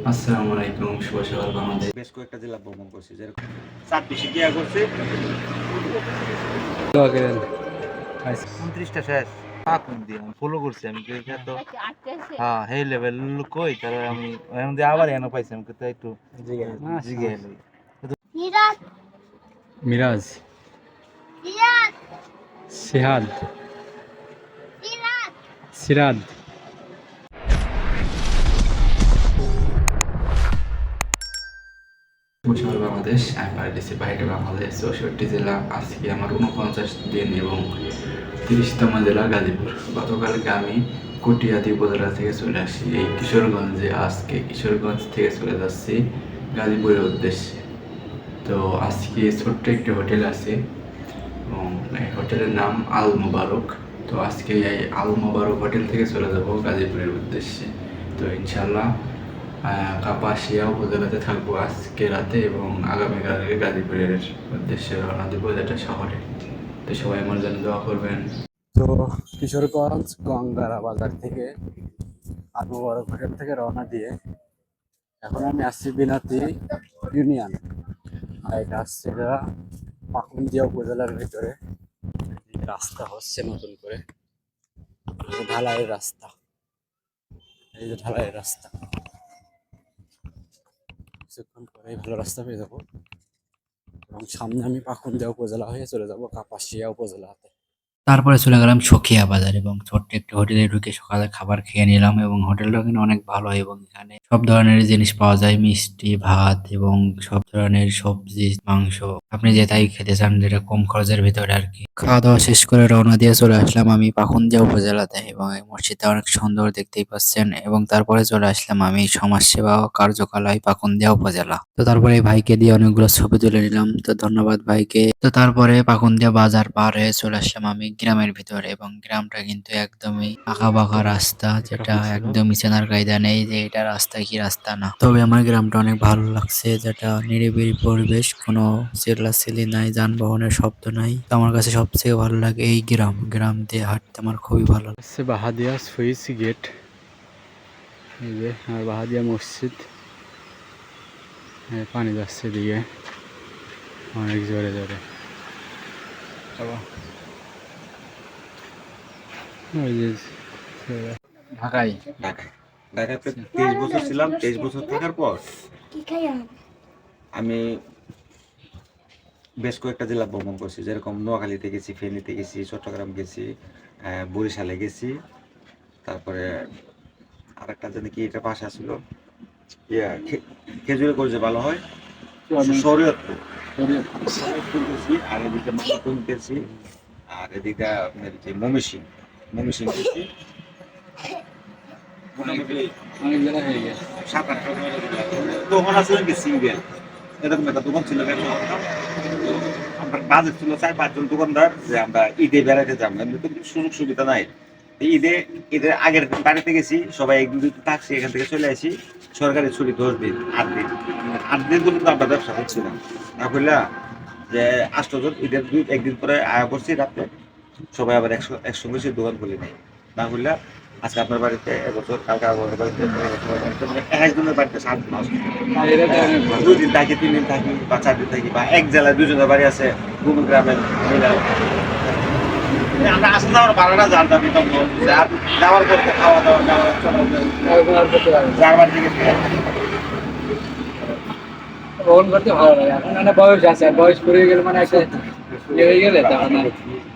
আসসালামু আলাইকুম, শুভ সকাল বাংলাদেশ। বেশ কয়েকটা জেলা ভ্রমণ করছি, যেরকম ২৬ গিয়া করছি, ২৯টা শেষ। কোন দিয়ে আমি ফলো করছি, আমি তো এটা তো হ্যাঁ সেই লেভেল কই তাহলে আমি এখন দিয়ে আবার এনে পাইছি, আমি তো একটু জিগে এলি। মিরাজ, সিহাদ, সিরাদ। শুভ সকাল বাংলাদেশ। আমি পাঠিয়েছি বাইরে বাংলাদেশ ৬৪ জেলা। আজকে আমার ৪৯ দিন এবং ৩০তম জেলা গাজীপুর। গতকালকে আমি কটিয়াদি উপজেলা থেকে চলে আসি এই কিশোরগঞ্জে। আজকে কিশোরগঞ্জ থেকে চলে যাচ্ছি গাজীপুরের উদ্দেশ্যে। তো আজকে ছোট্ট একটি হোটেল আছে এবং এই হোটেলের নাম আল মোবারক। তো আজকে এই আল মোবারক হোটেল থেকে চলে যাব গাজীপুরের উদ্দেশ্যে। তো ইনশাল্লাহ কাপাসিয়া উপজেলাতে থাকবো আজকে রাতে এবং আগামীকালকে গাজীপুরের উদ্দেশ্যে রওনা দেবো, যেটা শহরে। তো সবাই আমার জন্য দোয়া করবেন। তো কিশোরগঞ্জ গঙ্গারা বাজার থেকে আত্মবড় হোটেল থেকে রওনা দিয়ে এখন আমি আসছি বিনাতি ইউনিয়ন। আর এটা আসছে পাকুন্দিয়া উপজেলার ভিতরে। রাস্তা হচ্ছে নতুন করে, ঢালাইয়ের রাস্তা। এই যে ঢালাইয়ের রাস্তা, কিছুক্ষণ পরেই ভালো রাস্তা পেয়ে যাবো এবং সামনে আমি পাকুন্দিয়া উপজেলা হয়ে চলে যাবো কাপাসিয়া উপজেলাতে। তারপরে চলে গেলাম সখিয়া বাজার এবং ছোট্ট একটি হোটেলে ঢুকে সকালে খাবার খেয়ে নিলাম এবং হোটেলটা কিন্তু অনেক ভালো এবং এখানে সব ধরনের জিনিস পাওয়া যায়, মিষ্টি, ভাত এবং সব ধরনের সবজি, মাংস, আপনি যেটাই খেতে চান, যেটা কম খরচের ভিতরে আর কি। খাওয়া দাওয়া শেষ করে রওনা দিয়ে চলে আসলাম আমি পাকুন্দিয়া উপজেলাতে এবং এই মসজিদটা অনেক সুন্দর, দেখতেই পাচ্ছেন। এবং তারপরে চলে আসলাম আমি সমাজসেবা কার্যকালয় পাকুন্দিয়া উপজেলা। তো তারপরে এই ভাইকে দিয়ে অনেকগুলো ছবি তুলে নিলাম, তো ধন্যবাদ ভাইকে। তো তারপরে পাকুন্দিয়া বাজার পার হয়ে চলে আসলাম আমি গ্রামের ভিতরে এবং গ্রামটা কিন্তু একদমই আঁকা বাঁকা রাস্তা, যেটা একদমই চেনার কায়দা নেই যে এটা রাস্তা কি রাস্তা না। তবে আমার গ্রামটা অনেক ভালো লাগছে, যেটা নিরিবিলি পরিবেশ, কোনো চিল্লাচিল্লি নাই, যানবাহনের শব্দ নাই। তো আমার কাছে সবথেকে ভালো লাগে এই গ্রাম। গ্রাম দিয়ে হাঁটতে আমার খুবই ভালো লাগে। বাহাদিয়া সুইস গেট, এই যে আর বাহাদিয়া মসজিদ, পানি যাচ্ছে দিকে অনেক জোরে জোরে। ওই যে ঢাকায় ঢাকায় ঢাকাতে ২৩ বছর ছিলাম। ২৩ বছর থাকার পর আমি বেশ কয়েকটা জেলা ভ্রমণ করছি, যেরকম নোয়াখালীতে গেছি, ফেনীতে গেছি, চট্টগ্রাম গেছি, বরিশালে গেছি। তারপরে আরেকটা জানি কি এটা পাশে ছিল, খেজুরে করে যে ভালো হয়, শরীয়তপুর গেছি, আর এদিকে মালাতুন গেছি, আর এদিকে আপনার যে ময়মনসিংহ গেছি। মোটামুটি অনেক জায়গা হয়ে গেছে। ৭-৮টা দোকান আসলে কি সিঙ্গেল, এরকম একটা দোকান ছিল। আমরা বাজেট ছিল ৪-৫ জন দোকানদার, যে আমরা ঈদে বেড়াতে যাবো, কিন্তু সুযোগ সুবিধা নাই। ঈদের আগের দিন বাড়িতে গেছি, সবাই একদিন দুদিন থাকছি, এখান থেকে চলে আসি। সরকারি ছুটি 10 দিন, 8 দিন, 8 দিন পর্যন্ত আমরা ব্যবসা করছিলাম না করলে যে ৮ জন। ঈদের একদিন পরে আয়া করছি রাত্রে, সবাই আবার একসঙ্গে সে দোকান খুলে নেই না করলে। আজকে আপনার বাড়িতে এবছর, কালকে আপনার বাড়িতে, একজনের বাড়িতে 7 মাস, 2 দিন থাকি, 3 দিন থাকি বা 4 দিন থাকি, বা এক জেলায় 2 জনের বাড়ি আছে, কোনো গ্রামের আমরা আসা যাওয়ার ভাড়াটা জানতাম, যাওয়ার করতে খাওয়া দাওয়া যাওয়ার দিকে গ্রহণ করতে ভালো লাগে। এখন মানে বয়স আছে, বয়স পড়ে গেলে মানে একটা ইয়ে হয়ে গেলে তখন আর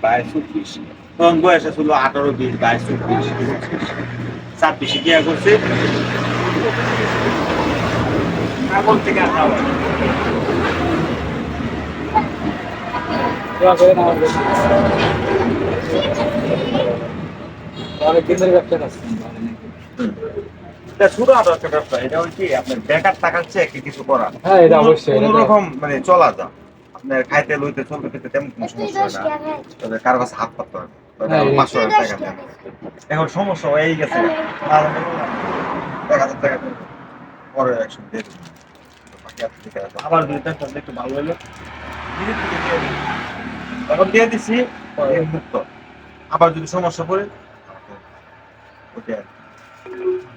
22-24, তখন বয়সে ছিল 18-20, 22-24, 26 গিয়া করছে। এখন থেকে আর খাওয়া দোয়া করেন আমার জন্য। অনেক দিনের ব্যবসা আছে। এটা ছোট আরো একটা ব্যবসা, এটা হচ্ছে আপনার বেকার থাকাচ্ছে একটা কিছু করা। হ্যাঁ, এটা অবশ্যই। কোনো রকম মানে চলা যায়, আপনার খাইতে লইতে চলতে ফিরতে তেমন কোনো সমস্যা হয় না। তবে কারো কাছে হাত পাততে হবে, তবে হ্যাঁ, 500 টাকা দেন। এখন সমস্যা হয়ে গেছে, 1,000 টাকা পরে একসঙ্গে দিয়ে দিবো। বাকি আছে ঠিক আছে। আবার যদি ব্যবসা একটু ভালো হইলো নিজের থেকে দিয়ে দিই। এখন দিয়ে দিচ্ছি মুক্ত, আবার যদি সমস্যা পড়ে ওকে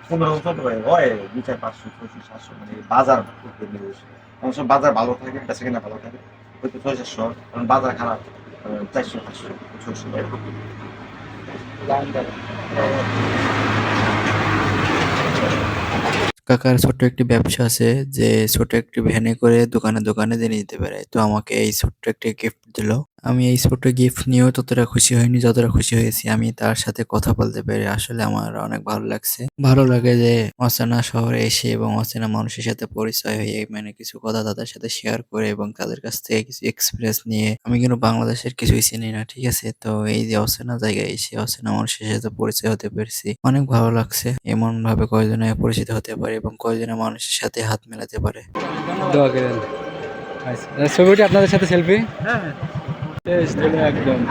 15 বছর হয় হয় 200, 400, 500, 600, 700 মানে বাজার উপরে নির্ভর করে। অনেক সময় বাজার ভালো থাকে, বেচাকেনা ভালো থাকে, হয়তো 600, 700, কারণ বাজার খারাপ 400, 500, 600 এরকম। কাকার ছোট্ট একটি ব্যবসা আছে, যে ছোট একটি ভ্যানে করে দোকানে দোকানে জিনিস দিতে পারে। তো আমাকে এই ছোট্ট একটি গিফট দিল। আমি এই ছোট্ট গিফট নিয়েও ততটা খুশি হইনি যতটা খুশি হয়েছি আমি তার সাথে কথা বলতে পেরে। আসলে আমার অনেক ভালো লাগছে। ভালো লাগে যে অচেনা শহরে এসে এবং অচেনা মানুষের সাথে পরিচয় হয়ে মানে কিছু কথা তাদের সাথে শেয়ার করে এবং তাদের কাছ থেকে কিছু এক্সপিরিয়েন্স নিয়ে। আমি কিন্তু বাংলাদেশের কিছুই চিনি না, ঠিক আছে? তো এই যে অচেনা জায়গায় এসে অচেনা মানুষের সাথে পরিচয় হতে পেরেছি, অনেক ভালো লাগছে। এমন ভাবে কয়জনে পরিচিত হতে পারে এবং কয়জনে মানুষের সাথে হাত মেলাতে পারে। দোয়া করেন। আচ্ছা, ছবিটি আপনাদের সাথে সেলফি। হ্যাঁ, হ্যাঁ। শেষ দিলে একদম।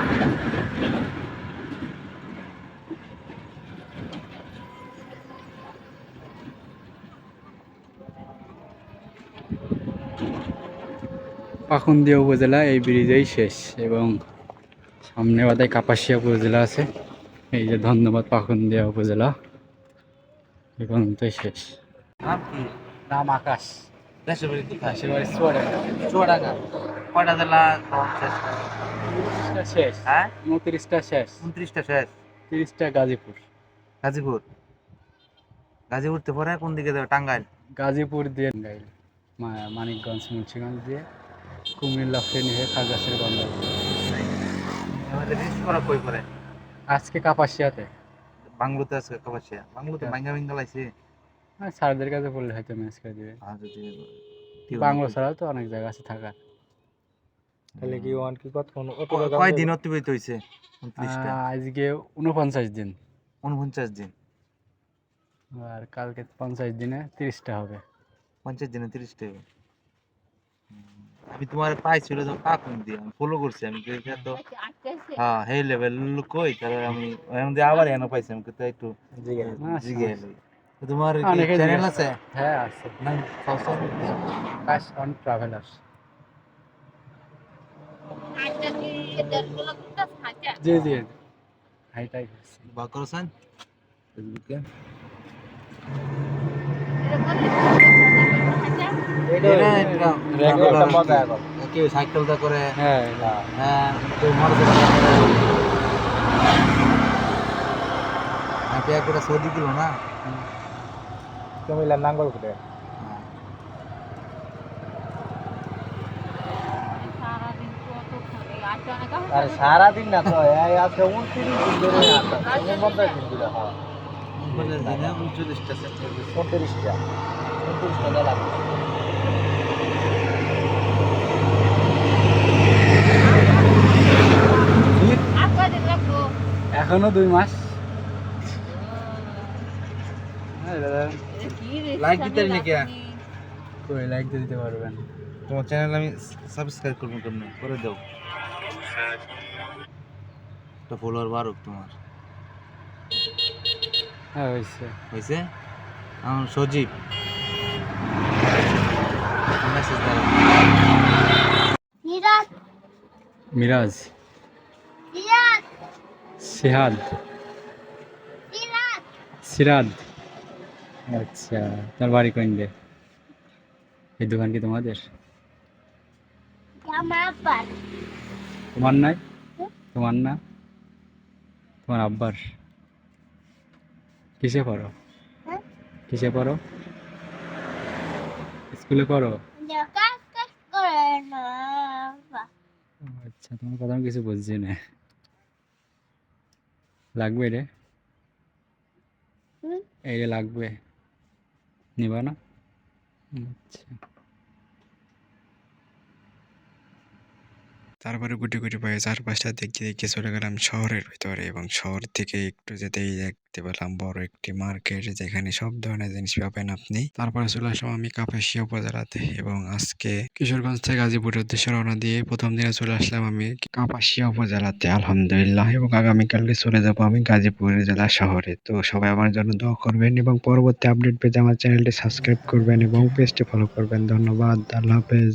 পাকুন্দিয়া উপজেলা এই ব্রিজেই শেষ এবং সামনে বাদায় কাপাসিয়া উপজেলা আছে। এই যে ধন্যবাদ পাকুন্দিয়া উপজেলা এই পর্যন্তই শেষ। নাম কি? নাম আকাশ। দেশের বাড়ি কোথায়? সেবারে চুয়াডাঙ্গা। চুয়াডাঙ্গা। কয়টা জেলা শেষ? 29টা শেষ। হ্যাঁ? 29টা শেষ। 29টা শেষ। 30টা গাজীপুর। গাজীপুর। গাজীপুরতে পরে কোন দিকে যাবে? টাঙ্গাইল। গাজীপুর দিয়ে টাঙ্গাইল, মানিকগঞ্জ, মুন্সিগঞ্জ দিয়ে কুমিল্লা, ফেনী হয়ে খাগড়াছড়ি বন্দর। আমাদের রিস্ক করা কই পরে? আজকে কাপাসিয়াতে। বাংলোতে আছে কাপাসিয়া। বাংলোতে ভাঙ্গা ভাঙ্গা লাইছে। স্যারদের কাছে বললে হয়তো ম্যানেজ করে দিবে। আর যদি বাংলো ছাড়াও তো অনেক জায়গা আছে থাকার। তাহলে কি ওয়ান কি কত কয়দিন অতিবাহিত হইছে? 29টা। আজকে 49 দিন 49 দিন। আর কালকে 50 দিনে 30টা হবে। 50 দিনে 30টা হবে। আমি তোমার পাইছিল যখন কাকুন দিয়ে আমি ফলো করছি আমি তো এটা তো হ্যাঁ হেই লেভেল লোক কই তাহলে আমি এর মধ্যে আবার এনে পাইছি আমি তো একটু জিগে তো তোমার কি অনেকে চ্যানেল জিজ্ঞেস- আছে? হ্যাঁ আছে। না সবসময় কাশ অন ট্রাভেলার্স। জি জি, হাইটাই করছি। বাকরসান ফেসবুকে কি সাইকেলটা করে হ্যাঁ হ্যাঁ তো মোটরসাইকেল করে আপনি একটা সৌদি কিলো না কুমিল্লার নাঙ্গল কোটে আর সারাদিন না তো এই আজকে 29 দিন ধরে আসা 49 দিন ধরে হ্যাঁ 39টা 29টা লাগবে এখনো 2 মাস। লাইক দিতে নাকি কই লাইক দিতে পারবেন? তোমার চ্যানেল আমি সাবস্ক্রাইব করবো কেমনে করে দাও একটা ফলোয়ার বাড়ুক তোমার হ্যাঁ হয়েছে। হয়েছে আমার সজীব মেসেজ দাও মিরাজ, সিহাদ, সিরাদ। আচ্ছা, তার বাড়ি কোন দে? এই দোকান কি তোমাদের? তোমার নাই? তোমার না? তোমার আব্বার? কিসে পড়ো? কিসে পড়ো? স্কুলে পড়ো? আচ্ছা, তোমার কথা আমি কিছু বুঝছি না। লাগবে রে? এই লাগবে, নিবা না? আচ্ছা। তারপরে গুটি গুটি পায়ে চারপাশটা দেখতে দেখতে চলে গেলাম শহরের ভিতরে এবং শহর থেকে একটু যেতেই দেখতে পেলাম বড় একটি মার্কেট যেখানে সব ধরনের জিনিস পাবেন আপনি। তারপরে চলে আসলাম আমি কাপাসিয়া উপজেলাতে এবং আজকে কিশোরগঞ্জ থেকে গাজীপুরের উদ্দেশ্যে রওনা দিয়ে প্রথম দিনে চলে আসলাম আমি কাপাসিয়া উপজেলাতে আলহামদুলিল্লাহ এবং আগামীকালকে চলে যাব আমি গাজীপুর জেলা শহরে। তো সবাই আমার জন্য দোয়া করবেন এবং পরবর্তী আপডেট পেতে আমার চ্যানেলটি সাবস্ক্রাইব করবেন এবং পেজটি ফলো করবেন। ধন্যবাদ, আল্লাহ হাফেজ।